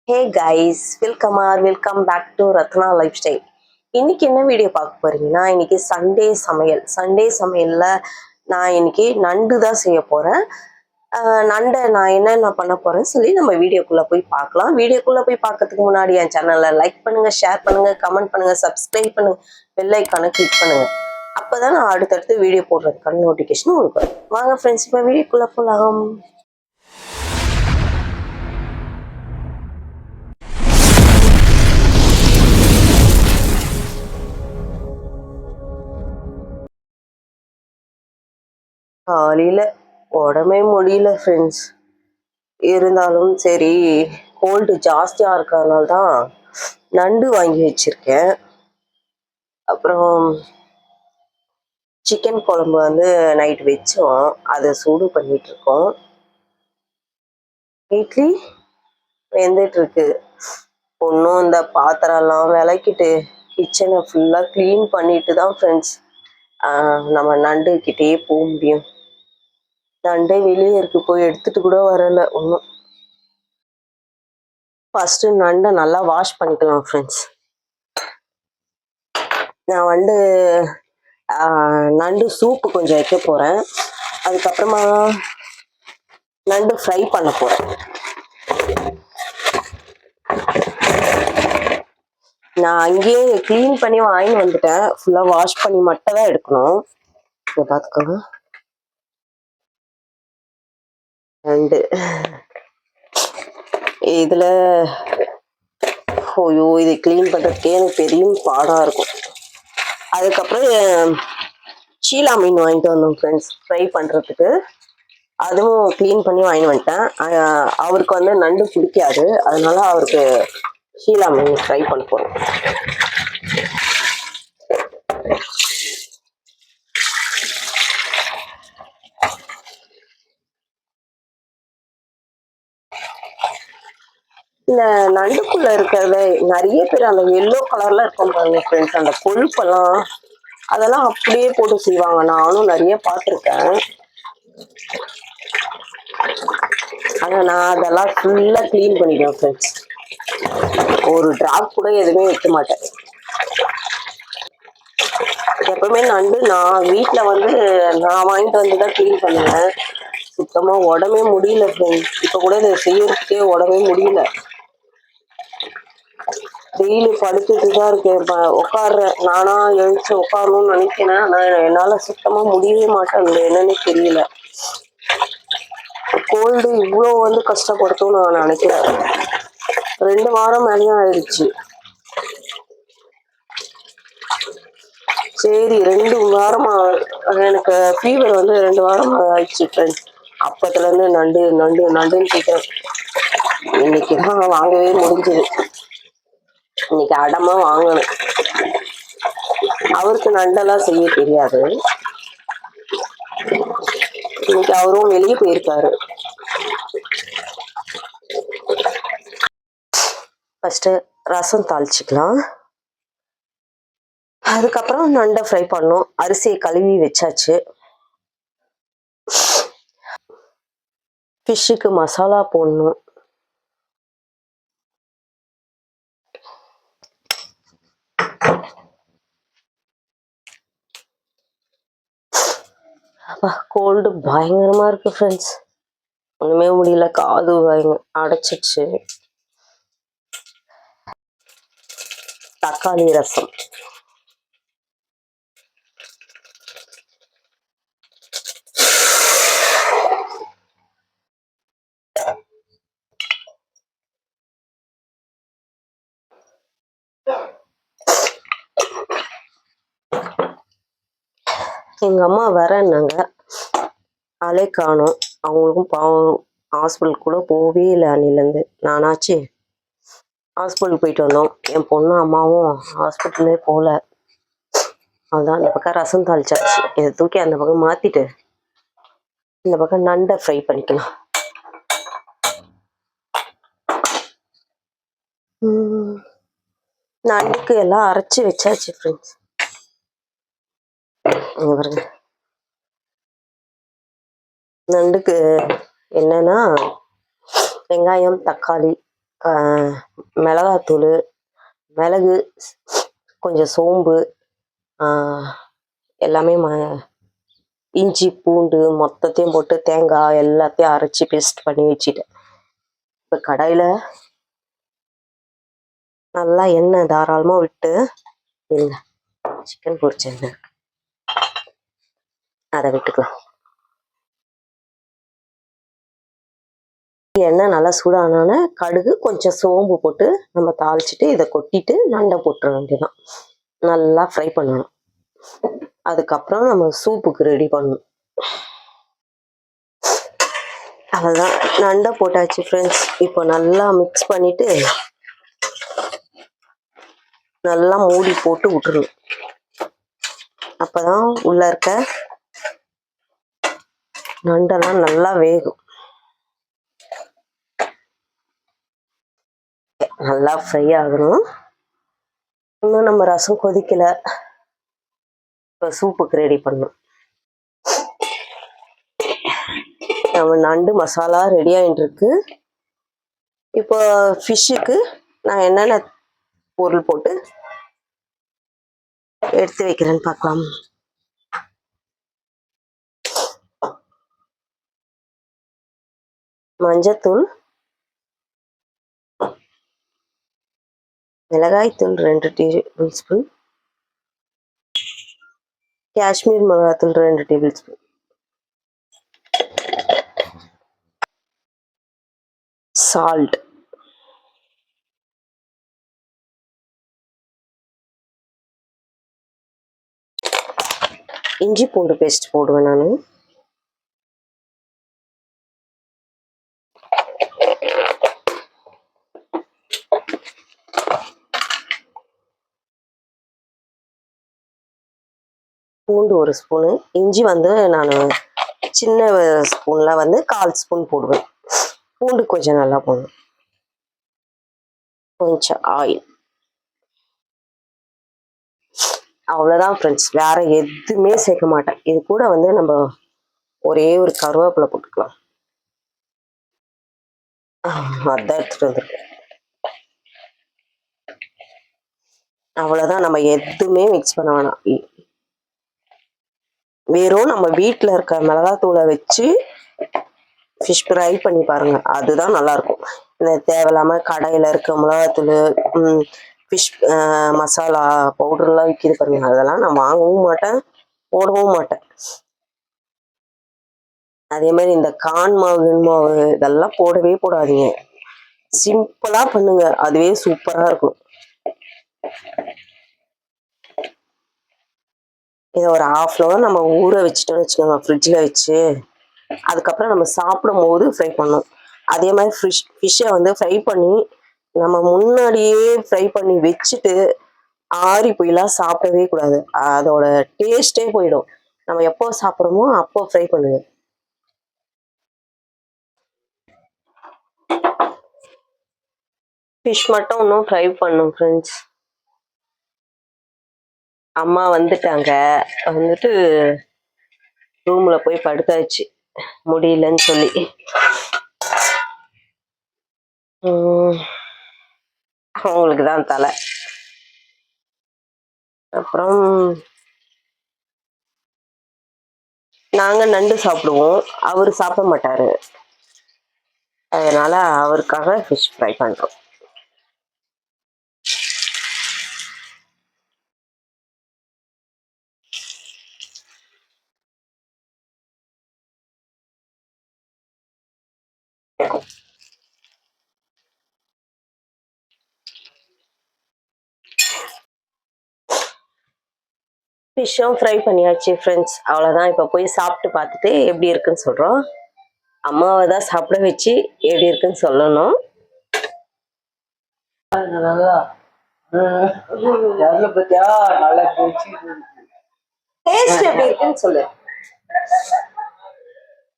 Hey guys, welcome back to Ratna lifestyle. இன்னைக்கு என்ன video பார்க்க போறீங்கன்னா, இன்னைக்கு சண்டே சமையல்ல நான் இன்னைக்கு நண்டு தான் செய்ய போறேன். நண்டை நான் என்னென்ன பண்ண போறேன்னு சொல்லி நம்ம வீடியோக்குள்ள போய் பார்க்கலாம். வீடியோக்குள்ள போய் பார்க்கறதுக்கு முன்னாடி என் சேனலை லைக் பண்ணுங்க, ஷேர் பண்ணுங்க, கமெண்ட் பண்ணுங்க, சப்ஸ்கிரைப் பண்ணுங்க, பெல் ஐக்கானை கிளிக் பண்ணுங்க. அப்பதான் நான் அடுத்தடுத்து வீடியோ போடுறதுக்கான நோட்டிபிகேஷன் உங்களுக்கு வரும். வாங்க ஃப்ரெண்ட்ஸ், இப்போ வீடியோக்குள்ள போகலாம். காலையில உடம்பே முடியல ஃப்ரெண்ட்ஸ். இருந்தாலும் சரி, கோல்டு ஜாஸ்தியா இருக்கிறதுனால தான் நண்டு வாங்கி வச்சிருக்கேன். அப்புறம் சிக்கன் குழம்பு வந்து நைட் வச்சோம், அதை சூடு பண்ணிட்டு இருக்கோம். இட்லி வெந்துட்டு இருக்கு. ஒன்றும் இந்த பாத்திரம்லாம் விளக்கிட்டு கிச்சனை ஃபுல்லாக க்ளீன் பண்ணிட்டு தான் ஃப்ரெண்ட்ஸ் நம்ம நண்டு கிட்டேயே போக முடியும். நண்டே வெளியே இருக்கு, போய் எடுத்துட்டு கூட வரல ஒன்றும். ஃபர்ஸ்ட் நண்டை நல்லா வாஷ் பண்ணிக்கலாம் ஃப்ரெண்ட்ஸ். நான் வந்து நண்டு சூப்பு கொஞ்சம் வைக்க போறேன். அதுக்கப்புறமா நண்டு ஃப்ரை பண்ண போறேன். நான் அங்கேயே கிளீன் பண்ணி வாங்கி வந்துட்டேன். ஃபுல்லா வாஷ் பண்ணி மட்டும் தான் எடுக்கணும். இதை பார்த்துக்கோங்க. நண்டு இதுல ஐயோ, இதை கிளீன் பண்றதுக்கே எனக்கு பெரிய பாடா இருக்கும். அதுக்கப்புறம் சீலா மீன் வாங்கிட்டு வந்தோம் ஃப்ரெண்ட்ஸ், ஃப்ரை பண்றதுக்கு. அதுவும் கிளீன் பண்ணி வாங்கி வந்துட்டேன். அவருக்கு வந்து நண்டு பிடிக்காது, அதனால அவருக்கு ஷீலா மீன் ஃப்ரை பண்ண போறோம். இந்த நண்டுக்குள்ள இருக்கிறத நிறைய பேர் அந்த எல்லோ கலர்ல இருக்கும் பாருங்க ஃப்ரெண்ட்ஸ், அந்த கொழுப்பெல்லாம் அதெல்லாம் அப்படியே போட்டு செய்வாங்க. நானும் நிறைய பார்த்துருக்கேன். ஆனா நான் அதெல்லாம் ஃபுல்லா கிளீன் பண்ணிடுவேன் ஃப்ரெண்ட்ஸ். ஒரு டிராப் கூட எதுவுமே வைக்க மாட்டேன். எப்பவுமே நண்டு நான் வீட்டுல வந்து நான் வாங்கிட்டு வந்துதான் கிளீன் பண்ணுவேன். சுத்தமா உடம்பே முடியல ஃப்ரெண்ட்ஸ். இப்ப கூட இதை செய்யறதுக்கே உடம்பே முடியல. டெய்லி படுத்துட்டு தான் இருக்கேன், உட்காடுறேன். நானா எழுந்து உட்காரணும்னு நினைக்கிறேன், ஆனா என்னால சுத்தமா முடியவே மாட்டேன். என்னன்னு தெரியல. கோல்டு இவ்வளோ வந்து கஷ்டப்படுத்தும் நான் நினைக்கிறேன். 2 வாரம் மேலேயும் ஆயிடுச்சு. சரி, 2 வாரமா எனக்கு ஃபீவர் வந்து 2 வாரம் ஆயிடுச்சு ஃப்ரெண்ட்ஸ். அப்பத்துல இருந்து நண்டு நண்டு நண்டுன்னு கேட்கிறேன். இன்னைக்குதான் வாங்கவே முடிஞ்சது. இன்னைக்கு அடமா வாங்கணும். அவருக்கு நண்டெல்லாம் செய்ய தெரியாது. இன்னைக்கு அவரும் வெளியே போயிருக்காரு. ஃபர்ஸ்ட் ரசம் தாளிச்சுக்கலாம். அதுக்கப்புறம் நண்டை ஃப்ரை பண்ணணும். அரிசியை கழுவி வச்சாச்சு. ஃபிஷ்ஷுக்கு மசாலா போடணும். கோல்டு பயங்கரமா இருக்கு ஃப்ரெண்ட்ஸ். ஒண்ணுமே முடியல, காது அடைச்சிச்சு. தக்காளி ரசம். எங்க அம்மா வரேன்னாங்க, ஆளே காணோம். அவங்களுக்கும் பாவம், ஹாஸ்பிட்டல் கூட போவே இல்லை அன்னிலேருந்து. நானாச்சு ஹாஸ்பிட்டல் போயிட்டு வந்தோம். என் பொண்ணு அம்மாவும் ஹாஸ்பிட்டலே போகல. அதுதான் இந்த பக்கம் ரசம் தாளிச்சாச்சு. இதை தூக்கி அந்த பக்கம் மாத்திட்டு இந்த பக்கம் நண்டை ஃப்ரை பண்ணிக்கலாம். நண்டுக்கு எல்லாம் அரைச்சி வச்சாச்சு ஃப்ரெண்ட்ஸ். பாருங்க, நண்டுக்கு என்னன்னா வெங்காயம், தக்காளி, மிளகாத்தூள், மிளகு, கொஞ்சம் சோம்பு, எல்லாமே இஞ்சி பூண்டு மொத்தத்தையும் போட்டு தேங்காய் எல்லாத்தையும் அரைச்சி பேஸ்ட் பண்ணி வச்சுட்டேன். இப்போ கடாயில் நல்லா எண்ணெய் தாராளமாக விட்டு இருங்க, சிக்கன் பொரிச்ச எண்ணெய் அதை விட்டுக்கலாம். எண்ணெய் நல்லா சூடானோன்னே கடுகு கொஞ்சம் சோம்பு போட்டு நம்ம தாளிச்சிட்டு இதை கொட்டிட்டு நண்டை போட்டுற வேண்டியதான். நல்லா ஃப்ரை பண்ணணும். அதுக்கப்புறம் நம்ம சூப்புக்கு ரெடி பண்ணணும். அவ்வளோதான், நண்டை போட்டாச்சு ஃப்ரெண்ட்ஸ். இப்போ நல்லா மிக்ஸ் பண்ணிட்டு நல்லா மூடி போட்டு விட்டுறணும். அப்போதான் உள்ள இருக்க நண்டெல்லாம் நல்லா வேகும். நல்லா ஃப்ரை ஆகணும். இன்னும் நம்ம ரசம் கொதிக்கல. இப்போ சூப்புக்கு ரெடி பண்ணணும். நம்ம நண்டு மசாலா ரெடி ஆகிட்டு இருக்கு. இப்போ ஃபிஷ்ஷுக்கு நான் என்னென்ன பொருள் போட்டு எடுத்து வைக்கிறேன்னு பார்க்கலாம். மஞ்சத்தூள், மிளகாய்த்தூள் 2 டேபிள் ஸ்பூன், காஷ்மீர் மிளகாத்தூள் 2 டேபிள் ஸ்பூன், சால்ட், இஞ்சி பூண்டு பேஸ்ட் போடுவேன் நான். பூண்டு 1 ஸ்பூனு, இஞ்சி நான் சின்ன ஸ்பூனில் 1/4 ஸ்பூன் போடுவேன். பூண்டு கொஞ்சம் நல்லா போடணும். கொஞ்சம் ஆயில். அவ்வளோதான் ஃப்ரெண்ட்ஸ், வேற எதுவுமே சேர்க்க மாட்டேன். இது கூட நம்ம ஒரே ஒரு கருவேப்பிலை போட்டுக்கலாம். அதான் எடுத்துட்டு வந்துருக்கேன். அவ்வளோதான், நம்ம எதுவுமே மிக்ஸ் பண்ண வேணாம். வெறும் நம்ம வீட்டில் இருக்க மிளகாத்தூளை வச்சு ஃபிஷ் ஃப்ரை பண்ணி பாருங்க, அதுதான் நல்லா இருக்கும். இந்த தேவையில்லாம கடையில் இருக்க மிளகாத்தூள், ஃபிஷ் மசாலா பவுடர்லாம் விற்கிது பாருங்க, அதெல்லாம் நான் வாங்கவும் மாட்டேன், போடவும் மாட்டேன். அதே மாதிரி இந்த கான் மாவு இதெல்லாம் போடவே போடாதீங்க. சிம்பிளா பண்ணுங்க, அதுவே சூப்பரா இருக்கும். இதை ஒரு 1/2 hour நம்ம ஊற வச்சுட்டோம்னு வச்சுக்கோங்க, ஃப்ரிட்ஜில் வச்சு. அதுக்கப்புறம் நம்ம சாப்பிடும் போது ஃப்ரை பண்ணணும். அதே மாதிரி ஃபிஷ்ஷை ஃப்ரை பண்ணி நம்ம முன்னாடியே ஃப்ரை பண்ணி வச்சுட்டு ஆறி போயெல்லாம் சாப்பிடவே கூடாது. அதோட டேஸ்டே போயிடும். நம்ம எப்போ சாப்பிட்றோமோ அப்போ ஃப்ரை பண்ணுங்க. ஃபிஷ் மட்டும் இன்னும் ஃப்ரை பண்ணும் ஃப்ரெண்ட்ஸ். அம்மா வந்துட்டாங்க, ரூம்ல போய் படுத்தாச்சு முடியலன்னு சொல்லி. அவங்களுக்கு தான் தலை. அப்புறம் நாங்க நண்டு சாப்பிடுவோம், அவரு சாப்பிட மாட்டாரு. அதனால அவருக்காக ஃபிஷ் ஃப்ரை பண்றோம். ஃபிஷ்ஷும் ஃப்ரை பண்ணியாச்சு ஃப்ரெண்ட்ஸ். அவ்வளோதான், இப்போ போய் சாப்பிட்டு பார்த்துட்டு எப்படி இருக்குன்னு சொல்கிறோம். அம்மாவை தான் சாப்பிட வச்சு எப்படி இருக்குன்னு சொல்லணும். டேஸ்ட் எப்படி இருக்குன்னு சொல்லு.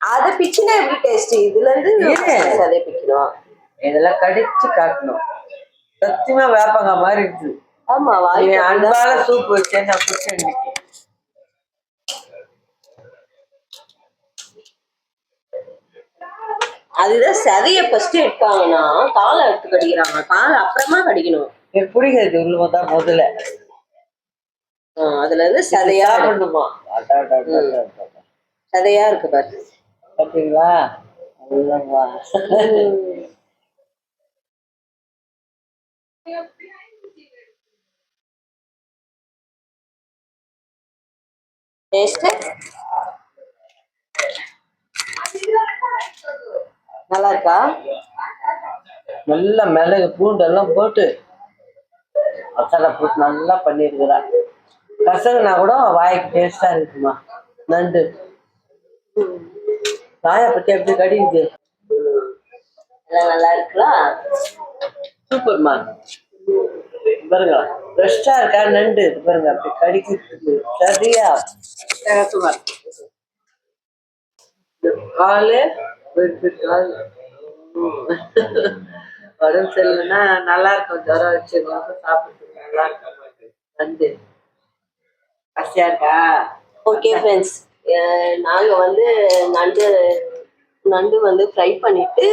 அதை பிச்சுனா எப்படி டேஸ்ட்? இதுல இருந்து அதே பிக்கணும், இதெல்லாம் கடிச்சு காட்டணும். சத்தியமா வேப்பங்க மாதிரி இருக்கு. ஆமா, அன்பால சூப் வச்சேன் நான் குடிச்சேன். அதுதான் சதைய ஃபர்ஸ்ட் எடுத்தாங்கன்னா காலை எடுத்து கடிக்கிறாங்க. காலை அப்புறமா கடிக்கணும். பிடிக்கிறது உள்ளதான் முதல்ல. அதுல இருந்து சதையா பண்ணுமா? சதையா இருக்கு பாரு. பாத்தீங்களா? இல்லம்மா. டேஸ்ட் நல்லா இருக்கா? நல்லா மிளகு பூண்டு எல்லாம் போட்டு மசாலா போட்டு நல்லா பண்ணிருக்கிறா. பசங்கன்னா கூட வாய்க்கு டேஸ்டா இருக்குமா. நண்டு வாயை பத்தி எப்படி கடிக்குது. எல்லாம் நல்லா இருக்குல்ல? சூப்பர்மா. பாருங்க ஃப்ரெஷ்ஷா இருக்கா நண்டு. பாருங்க அப்படி கடிக்கிறதுக்கு சரியா சும்மா காலு கால். உடம்பு சரியில்லைன்னா நல்லா இருக்கும். ஜுரம் வச்சு சாப்பிடுறதுக்கு நல்லா இருக்கும். நண்டு பசியா இருக்கா? ஓகே ஃப்ரெண்ட்ஸ், நாங்க வந்து நண்டு நண்டு வந்து ஃப்ரை பண்ணிட்டு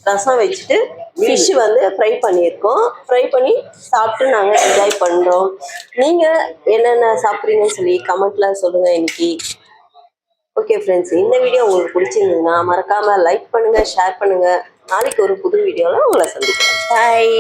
ரசம் வச்சுட்டு ஃபிஷ் வந்து ஃப்ரை பண்ணியிருக்கோம். ஃப்ரை பண்ணி சாப்பிட்டு நாங்கள் என்ஜாய் பண்ணுறோம். நீங்கள் என்னென்ன சாப்பிட்றீங்கன்னு சொல்லி கமெண்ட்ல சொல்லுங்கள் இன்னைக்கு. ஓகே ஃப்ரெண்ட்ஸ், இந்த வீடியோ உங்களுக்கு பிடிச்சிருந்ததுன்னா மறக்காமல் லைக் பண்ணுங்கள், ஷேர் பண்ணுங்கள். நாளைக்கு ஒரு புது வீடியோவில் உங்களை சந்திக்கிறேன். பாய்.